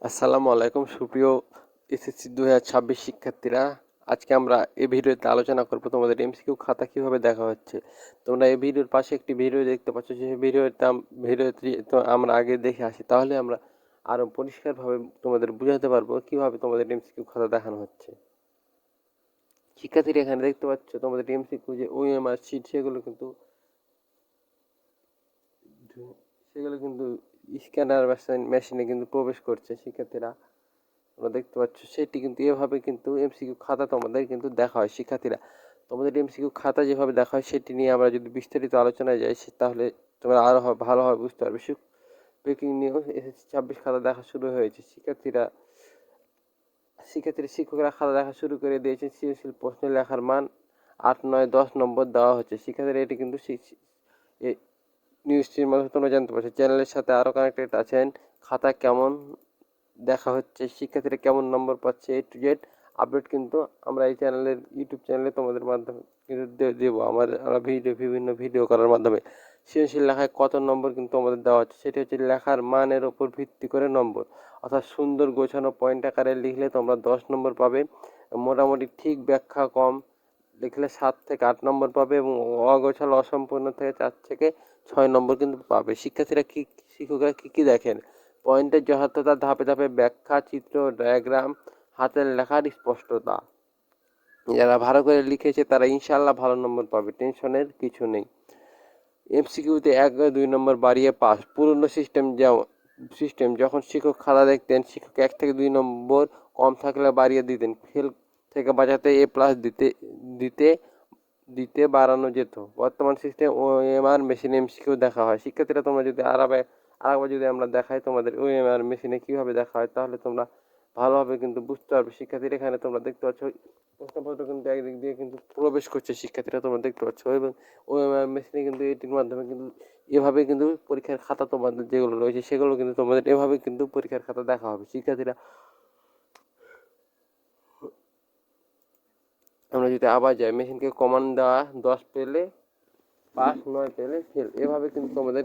আসসালামু আলাইকুম সুপ্রিয় এসএসসি 2026 শিক্ষার্থীরা। আজকে আমরা এই ভিডিওতে আলোচনা করব তোমাদের এমসিকিউ খাতা কিভাবে দেখা হচ্ছে। তোমরা এই ভিডিওর পাশে একটি ভিডিও দেখতে পাচ্ছ, সেই ভিডিওটি তো আমরা আগে দেখে আসি, তাহলে আমরা আরো পরিষ্কারভাবে তোমাদের বুঝাতে পারবো কিভাবে তোমাদের এমসিকিউ খাতা দেখানো হচ্ছে। শিক্ষার্থীরা এখানে দেখতে পাচ্ছ তোমাদের এমসিকিউ যে ওএমআর শিট, সেগুলো কিন্তু স্ক্যানার মেশিনে কিন্তু প্রবেশ করছে। শিক্ষার্থীরা তোমরা দেখতে পাচ্ছ সেটি কিন্তু এভাবে কিন্তু এমসিকিউ খাতা তোমাদের কিন্তু দেখা হয়। শিক্ষার্থীরা তোমাদের এমসিকিউ খাতা যেভাবে দেখা হয় সেটি নিয়ে আমরা যদি বিস্তারিত আলোচনায় যাই, তাহলে তোমরা আরো ভালোভাবে বুঝতে পারবে। ব্রেকিং নিউজ, এসএসসি 26 খাতা দেখা শুরু হয়েছে। শিক্ষকরা খাতা দেখা শুরু করে দিয়েছে। সৃজনশীল প্রশ্ন লেখার মান 8, 9, 10 নম্বর দেওয়া হচ্ছে। শিক্ষার্থীরা এটি কিন্তু নিউজটির মাধ্যমে তোমরা জানতে পারছো। চ্যানেলের সাথে আরো কানেক্টেড আছেন। খাতা কেমন দেখা হচ্ছে, শিক্ষার্থীরা কেমন নম্বর পাচ্ছে, A to Z আপডেট কিন্তু আমরা এই ইউটিউব চ্যানেলে তোমাদের মাধ্যমে কিন্তু দেবো। আমরা বিভিন্ন ভিডিও করার মাধ্যমে সৃজনশীল লেখায় কত নম্বর কিন্তু আমাদের দেওয়া হচ্ছে, সেটি হচ্ছে লেখার মানের ওপর ভিত্তি করে নম্বর। অর্থাৎ সুন্দর গোছানো পয়েন্ট আকারে লিখলে তোমরা 10 নম্বর পাবে, মোটামুটি ঠিক ব্যাখ্যা কম লিখলে 7 থেকে 8 নম্বর পাবে, এবং অগোছালো অসম্পূর্ণ থেকে 4 থেকে 6 নম্বর কিন্তু পাবে। শিক্ষকরা কি দেখেন? পয়েন্টের যথার্থতা, ধাপে ধাপে ব্যাখ্যা, চিত্র, ডায়াগ্রাম, হাতের লেখার স্পষ্টতা। যারা ভালো করে লিখেছে তারা ইনশাল্লাহ ভালো নম্বর পাবে, টেনশনের কিছু নেই। এমসিকিউতে 1-2 নম্বর বাড়িয়ে পাস। পুরনো সিস্টেম যখন শিক্ষক খাতা দেখতেন, শিক্ষক 1 থেকে 2 নম্বর কম থাকলে বাড়িয়ে দিতেন। ফেল থেকে বাঁচাতে A+ দিতে দিতে বাড়ানো যেত। বর্তমান সিস্টেম ওএমআর মেশিনে এমসিকিউ দেখা হয়। শিক্ষার্থীরা তোমরা যদি আরেকবার যদি আমরা দেখাই তোমাদের ওএমআর মেশিনে কিভাবে দেখা হয়, তাহলে তোমরা ভালোভাবে কিন্তু বুঝতে পারবে। শিক্ষার্থীরা এখানে তোমরা দেখতে পাচ্ছ প্রশ্নপত্র কিন্তু একদিক দিয়ে কিন্তু প্রবেশ করছে। শিক্ষার্থীরা তোমরা দেখতে পাচ্ছ, এবং ওএমআর মেশিনে কিন্তু এটির মাধ্যমে কিন্তু এভাবে কিন্তু পরীক্ষার খাতা তোমাদের যেগুলো রয়েছে সেগুলো কিন্তু তোমাদের এভাবে কিন্তু পরীক্ষার খাতা দেখা হবে। শিক্ষার্থীরা আমরা যদি আবার যাই, মেশিনকে কমান্ড দেওয়া, 10 পেলে পাস, 9 পেলে ফেল, এভাবে কিন্তু তোমাদের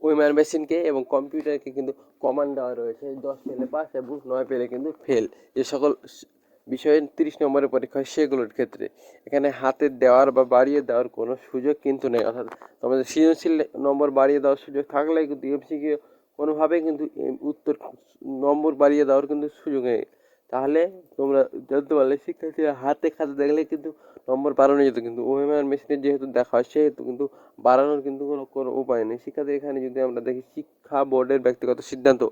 ওএমআর মেশিনকে এবং কম্পিউটারকে কিন্তু কমান্ড দেওয়া রয়েছে। 10 পেলে পাস এবং 9 পেলে কিন্তু ফেল। যে সকল বিষয়ে 30 নম্বরের পরীক্ষা হয় সেগুলোর ক্ষেত্রে এখানে হাতের দেওয়ার বা বাড়িয়ে দেওয়ার কোনো সুযোগ কিন্তু নেই। অর্থাৎ তোমাদের সৃজনশীল নম্বর বাড়িয়ে দেওয়ার সুযোগ থাকলেই কিন্তু এমসিকিউ কোনোভাবেই কিন্তু উত্তর নম্বর বাড়িয়ে দেওয়ার কিন্তু সুযোগ নেই। তাহলে তোমরা জানতে পারলে শিক্ষার্থীরা হাতে খাতা দেখলে কিন্তু নম্বর বাড়ানো যেত, কিন্তু ওএমআর মেশিনে যেহেতু দেখা হয় সেহেতু কিন্তু বাড়ানোর কিন্তু কোনো উপায় নেই। শিক্ষার্থী এখানে যদি আমরা দেখি শিক্ষা বোর্ডের ব্যক্তিগত সিদ্ধান্ত,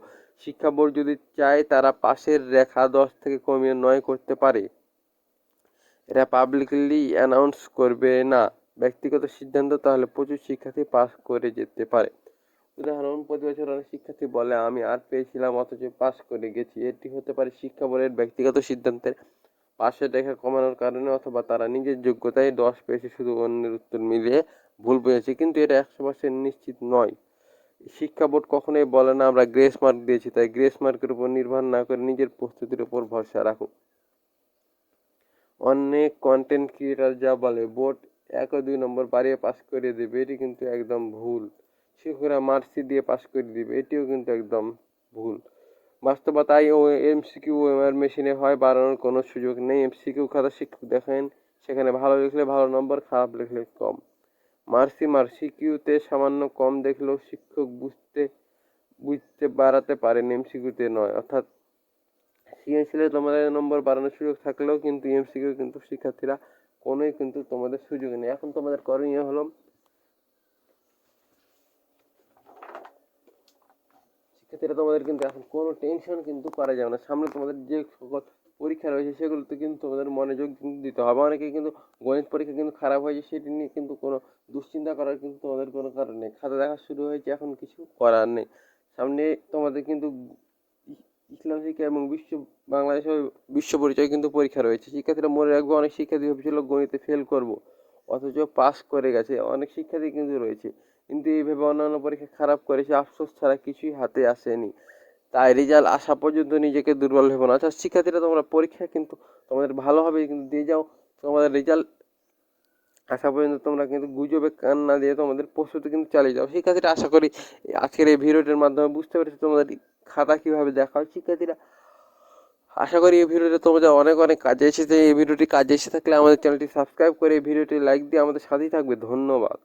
শিক্ষা বোর্ড যদি চায় তারা পাশের রেখা 10 থেকে কমিয়ে 9 করতে পারে। এটা পাবলিকলি অ্যানাউন্স করবে না। ব্যক্তিগত সিদ্ধান্ত, তাহলে প্রচুর শিক্ষার্থী পাস করে যেতে পারে। উদাহরণ, প্রতি বছর অনেক শিক্ষার্থী বলে আমি 8 পেয়েছিলাম অথচ পাস করে গেছি। এটি হতে পারে শিক্ষা বোর্ডের ব্যক্তিগত সিদ্ধান্তের, পাশের রেখা কমানোর কারণে, অথবা তারা নিজের যোগ্যতায় 10 পেয়েছে, শুধু অন্যের উত্তর মিলিয়ে ভুল বুঝেছে, কিন্তু এটা 100% নিশ্চিত নয়। শিক্ষা বোর্ড কখনোই বলে না আমরা গ্রেস মার্ক দিয়েছি, তাই গ্রেস মার্কের উপর নির্ভর না করে নিজের প্রস্তুতির উপর ভরসা রাখো। অনেক কন্টেন্ট ক্রিয়েটার যা বলে বোর্ড 1 ও 2 নম্বর বাড়িয়ে পাস করে দেবে, এটি কিন্তু একদম ভুল। শিক্ষকরা মার্কশিট দিয়ে পাস করে দিবে, এটিও কিন্তু একদম ভুল। বাস্তবতায় এমসিকিউ ওএমআর মেশিনে হয় বাড়ানোর কোনো সুযোগ নেই। এমসিকিউ খাতা শিক্ষক দেখেন, সেখানে ভালো লিখলে ভালো নম্বর, খারাপ লিখলে কম। মার্সিকিউতে সামান্য কম দেখলেও শিক্ষক বুঝতে বাড়াতে পারেন, এমসিকিউতে নয়। অর্থাৎ সৃজনশীলে তোমাদের নম্বর বাড়ানোর সুযোগ থাকলেও কিন্তু এমসিকিউ কিন্তু শিক্ষার্থীরা কোনোই কিন্তু তোমাদের সুযোগ নেই। এখন তোমাদের করণীয় হলো, শিক্ষার্থীরা তোমাদের কিন্তু এখন কোনো টেনশন কিন্তু করা যাবে না। সামনে তোমাদের যে সকল পরীক্ষা রয়েছে সেগুলোতে কিন্তু তোমাদের মনোযোগ কিন্তু দিতে হবে। অনেকে কিন্তু গণিত পরীক্ষা কিন্তু খারাপ হয়েছে, সেটি নিয়ে কিন্তু কোনো দুশ্চিন্তা করার কিন্তু তোমাদের কোনো কারণ নেই। খাতা দেখা শুরু হয়েছে, এখন কিছু করার নেই। সামনে তোমাদের কিন্তু ইসলাম শিক্ষা এবং বাংলাদেশ বিশ্ব পরিচয় কিন্তু পরীক্ষা রয়েছে। শিক্ষার্থীরা মনে রাখবে, অনেক শিক্ষার্থী ভেবেছিল গণিতে ফেল করব, অথচ পাস করে গেছে। অনেক শিক্ষার্থী কিন্তু রয়েছে কিন্তু এইভাবে অন্যান্য পরীক্ষা খারাপ করেছে, আফসোস ছাড়া কিছুই হাতে আসেনি। তাই রেজাল্ট আসা পর্যন্ত নিজেকে দুর্বল ভেবো না। আচ্ছা শিক্ষার্থীরা তোমরা পরীক্ষা কিন্তু তোমাদের ভালোভাবে কিন্তু দিয়ে যাও। তোমাদের রেজাল্ট আসা পর্যন্ত তোমরা কিন্তু গুজবে কান না দিয়ে তোমাদের প্রস্তুতি কিন্তু চালিয়ে যাও। শিক্ষার্থীরা আশা করি আজকের এই ভিডিওটির মাধ্যমে বুঝতে পেরেছো তোমাদের খাতা কিভাবে দেখা হয়। শিক্ষার্থীরা আশা করি এই ভিডিওটি তোমাদের অনেক অনেক কাজে এসেছে। এই ভিডিওটি কাজে এসে থাকলে আমাদের চ্যানেলটি সাবস্ক্রাইব করে এই ভিডিওটি লাইক দিয়ে আমাদের সাথেই থাকবে। ধন্যবাদ।